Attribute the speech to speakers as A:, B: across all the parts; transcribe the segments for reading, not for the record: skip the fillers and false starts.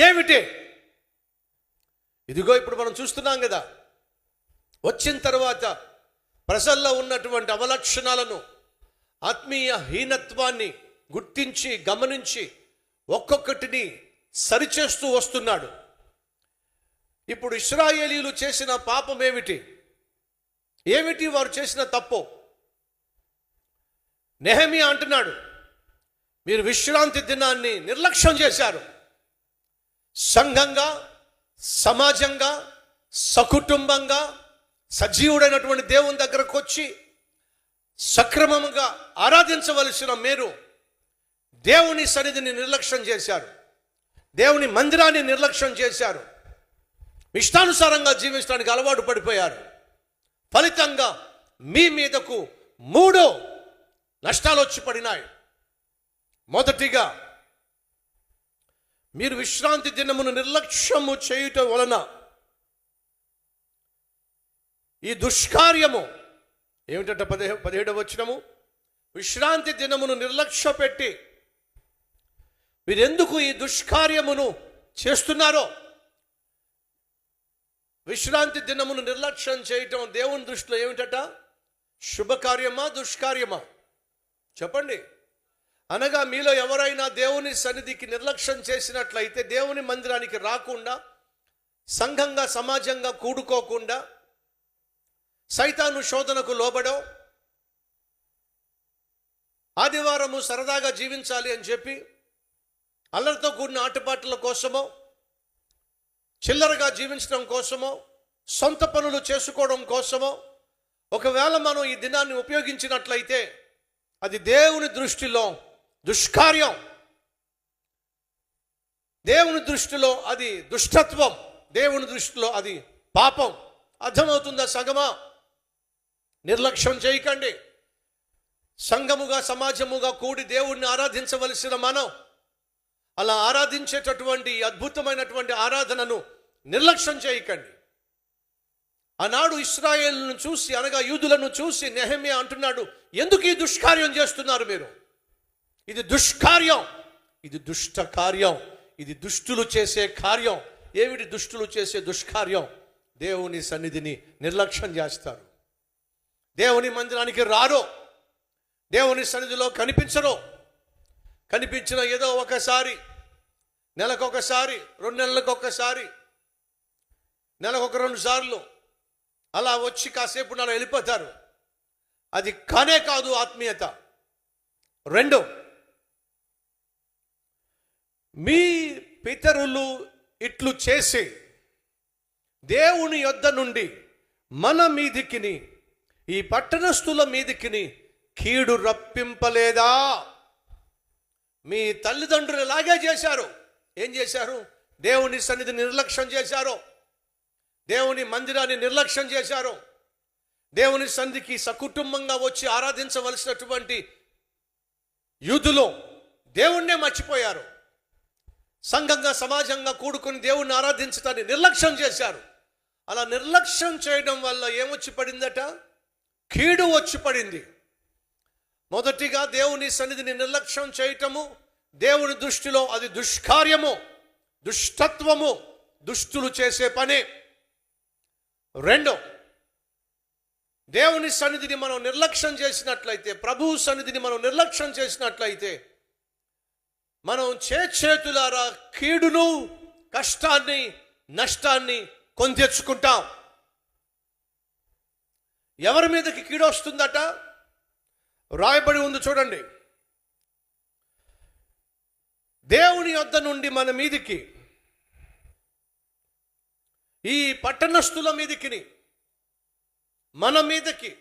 A: ఏమిటి? ఇదిగో ఇప్పుడు మనం చూస్తున్నాం కదా, వచ్చిన తర్వాత ప్రజల్లో ఉన్నటువంటి అవలక్షణాలను, ఆత్మీయ హీనత్వాన్ని గుర్తించి గమనించి ఒక్కొక్కటిని సరిచేస్తూ వస్తున్నాడు. ఇప్పుడు ఇశ్రాయేలీలు చేసిన పాపం ఏమిటి? ఏమిటి వారు చేసిన తప్పు? నెహెమియా అంటున్నాడు, మీరు విశ్రాంతి దినాన్ని నిర్లక్ష్యం చేశారు. సంఘంగా, సమాజంగా, సకుటుంబంగా సజీవుడైనటువంటి దేవుని దగ్గరకు వచ్చి సక్రమంగా ఆరాధించవలసిన మీరు దేవుని సన్నిధిని నిర్లక్ష్యం చేశారు. దేవుని మందిరాన్ని నిర్లక్ష్యం చేశారు. ఇష్టానుసారంగా జీవించడానికి అలవాటు పడిపోయారు. ఫలితంగా మీ మీదకు 3 నష్టాలు వచ్చి పడినాయి. మొదటిగా, మీరు విశ్రాంతి దినమును నిర్లక్ష్యము చేయుట వలన ఈ దుష్కార్యము ఏమిటంటే 17వ వచనము, విశ్రాంతి దినమును నిర్లక్ష్య పెట్టి మీరెందుకు ఈ దుష్కార్యమును చేస్తున్నారో? విశ్రాంతి దినమును నిర్లక్ష్యం చేయటం దేవుని దృష్టిలో ఏమిటట? శుభకార్యమా, దుష్కార్యమా? చెప్పండి. అనగా మీలో ఎవరైనా దేవుని సన్నిధికి నిర్లక్ష్యం చేసినట్లయితే, దేవుని మందిరానికి రాకుండా, సంఘంగా సమాజంగా కూడుకోకుండా, సైతాను శోధనకు లోబడో, ఆదివారము సరదాగా జీవించాలి అని చెప్పి అల్లరితో కూడిన ఆటపాటల కోసమో, చిల్లరగా జీవించడం కోసమో, సొంత పనులు చేసుకోవడం కోసమో ఒకవేళ మనం ఈ దినాన్ని ఉపయోగించినట్లయితే అది దేవుని దృష్టిలో దుష్కార్యం. దేవుని దృష్టిలో అది దుష్టత్వం. దేవుని దృష్టిలో అది పాపం. అర్థమవుతుందా సంగమా? నిర్లక్ష్యం చేయకండి. సంఘముగా, సమాజముగా కూడి దేవుణ్ణి ఆరాధించవలసిన మనం అలా ఆరాధించేటటువంటి అద్భుతమైనటువంటి ఆరాధనను నిర్లక్ష్యం చేయకండి. ఆనాడు ఇశ్రాయేలును చూసి, అనగా యూదులను చూసి నెహెమియా అంటున్నాడు, ఎందుకు ఈ దుష్కార్యం చేస్తున్నారు మీరు? ఇది దుష్కార్యం, ఇది దుష్ట కార్యం, ఇది దుష్టులు చేసే కార్యం. ఏమిటి దుష్టులు చేసే దుష్కార్యం? దేవుని సన్నిధిని నిర్లక్ష్యం చేస్తారు. దేవుని మందిరానికి రారో, దేవుని సన్నిధిలో కనిపించరో. కనిపించిన ఏదో ఒకసారి, నెలకొకసారి, 2 నెలలకు ఒకసారి, నెలకు 2 సార్లు అలా వచ్చి కాసేపు అలా వెళ్ళిపోతారు. అది కానే కాదు ఆత్మీయత. 2, మీ పితరులు ఇట్లు చేసి దేవుని యొద్ద నుండి మన మీదికిని, ఈ పట్టణస్థుల మీదికిని కీడు రప్పింపలేదా? మీ తల్లిదండ్రులు ఎలాగే చేశారు. ఏం చేశారు? దేవుని సన్నిధిని నిర్లక్ష్యం చేశారు. దేవుని మందిరాన్ని నిర్లక్ష్యం చేశారు. దేవుని సన్నిధికి సకుటుంబంగా వచ్చి ఆరాధించవలసినటువంటి యూదులు దేవుణ్ణే మర్చిపోయారు. సంఘంగా, సమాజంగా కూడుకొని దేవుణ్ణి ఆరాధించడాన్ని నిర్లక్ష్యం చేశారు. అలా నిర్లక్ష్యం చేయడం వల్ల ఏమొచ్చి పడిందట? కీడు వచ్చి పడింది. మొదటిగా, దేవుని సన్నిధిని నిర్లక్ష్యం చేయటము దేవుని దృష్టిలో అది దుష్కార్యము, దుష్టత్వము, దుష్టులు చేసే పని. 2, దేవుని సన్నిధిని మనం నిర్లక్ష్యం చేసినట్లయితే, ప్రభువు సన్నిధిని మనం నిర్లక్ష్యం చేసినట్లయితే, మనం చేతులారా కీడును, కష్టాన్ని, నష్టాన్ని కొని తెచ్చుకుంటాం. ఎవరి మీదకి కీడు వస్తుందట? రాయబడి ఉంది చూడండి. దేవుని యొద్ద నుండి మన మీదికి, ఈ పట్టణస్థుల మీదికి, మన మీదకి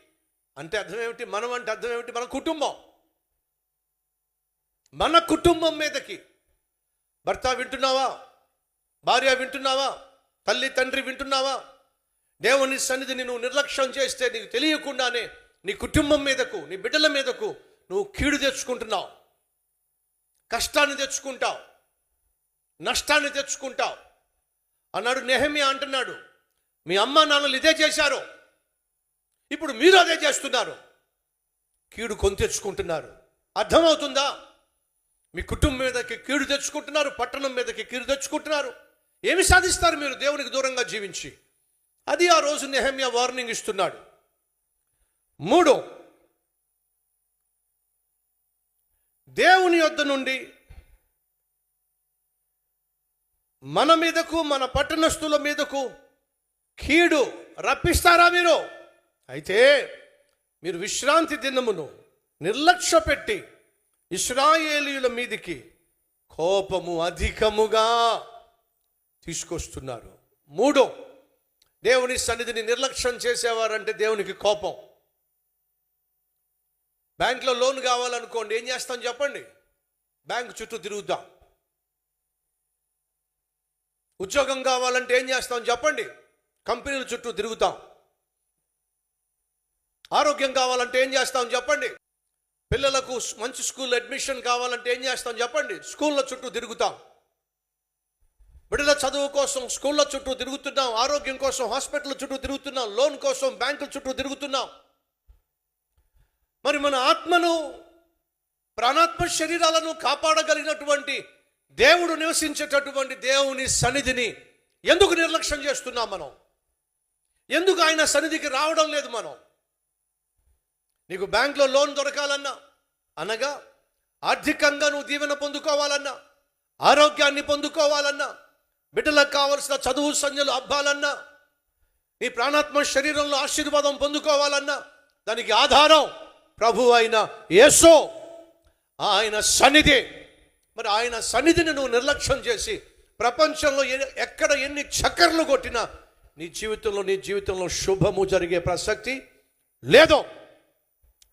A: అంటే అర్థం ఏమిటి? మనం అంటే అర్థం ఏమిటి? మన కుటుంబం, మన కుటుంబం మీదకి. భర్త వింటున్నావా? భార్య వింటున్నావా? తల్లి తండ్రి వింటున్నావా? దేవుని సన్నిధిని నువ్వు నిర్లక్ష్యం చేస్తే నీకు తెలియకుండానే నీ కుటుంబం మీదకు, నీ బిడ్డల మీదకు నువ్వు కీడు తెచ్చుకుంటున్నావు, కష్టాన్ని తెచ్చుకుంటావు, నష్టాన్ని తెచ్చుకుంటావు అన్నాడు నెహెమియా. అంటున్నాడు, మీ అమ్మ నాన్నలు ఇదే చేశారు, ఇప్పుడు మీరు అదే చేస్తున్నారు, కీడు కొని తెచ్చుకుంటున్నారు. అర్థమవుతుందా? మీ కుటుంబం మీదకి కీడు తెచ్చుకుంటున్నారు, పట్టణం మీదకి కీడు తెచ్చుకుంటున్నారు. ఏమి సాధిస్తారు మీరు దేవునికి దూరంగా జీవించి? అది ఆ రోజు నెహెమ్యా వార్నింగ్ ఇస్తున్నాడు. 3, దేవుని యొద్ద నుండి మన మీదకు, మన పట్టణస్థుల మీదకు కీడు రప్పిస్తారా మీరు? అయితే మీరు విశ్రాంతి దినమును నిర్లక్ష్య పెట్టి ఇశ్రాయేలీయుల మీదికి కోపము అధికముగా తీసుకొస్తున్నారు. 3, దేవుని సన్నిధిని నిర్లక్ష్యం చేసేవారంటే దేవునికి కోపం. బ్యాంకులో లోన్ కావాలనుకోండి, ఏం చేస్తాం చెప్పండి? బ్యాంకు చుట్టూ తిరుగుతాం. ఉద్యోగం కావాలంటే ఏం చేస్తాం చెప్పండి? కంపెనీల చుట్టూ తిరుగుతాం. ఆరోగ్యం కావాలంటే ఏం చేస్తాం చెప్పండి? పిల్లలకు మంచి స్కూల్ అడ్మిషన్ కావాలంటే ఏం చేస్తాం చెప్పండి? స్కూళ్ళ చుట్టూ తిరుగుతాం. బిడ్డల చదువు కోసం స్కూళ్ళ చుట్టూ తిరుగుతున్నాం, ఆరోగ్యం కోసం హాస్పిటల్ చుట్టూ తిరుగుతున్నాం, లోన్ కోసం బ్యాంకుల చుట్టూ తిరుగుతున్నాం. మరి మన ఆత్మను, ప్రాణాత్మ శరీరాలను కాపాడగలిగినటువంటి దేవుడు నివసించేటటువంటి దేవుని సన్నిధిని ఎందుకు నిర్లక్ష్యం చేస్తున్నాం మనం? ఎందుకు ఆయన సన్నిధికి రావడం లేదు మనం? నీకు బ్యాంకులో లోన్ దొరకాలన్నా, అనగా ఆర్థికంగా నువ్వు దీవెన పొందుకోవాలన్నా, ఆరోగ్యాన్ని పొందుకోవాలన్నా, బిడ్డలకు కావలసిన చదువు సంధ్యలు అబ్బాలన్నా, నీ ప్రాణాత్మ శరీరంలో ఆశీర్వాదం పొందుకోవాలన్నా, దానికి ఆధారం ప్రభు అయిన యేసు, ఆయన సన్నిధి. మరి ఆయన సన్నిధిని నువ్వు నిర్లక్ష్యం చేసి ప్రపంచంలో ఎక్కడ ఎన్ని చక్కర్లు కొట్టినా నీ జీవితంలో శుభము జరిగే ప్రసక్తి లేదు.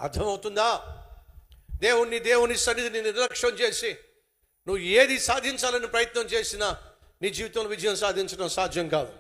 A: అర్థమవుతుందా? దేవుని సన్నిధిని నిర్లక్ష్యం చేసి నువ్వు ఏది సాధించాలని ప్రయత్నం చేసినా నీ జీవితంలో విజయం సాధించడం సాధ్యం కాదు.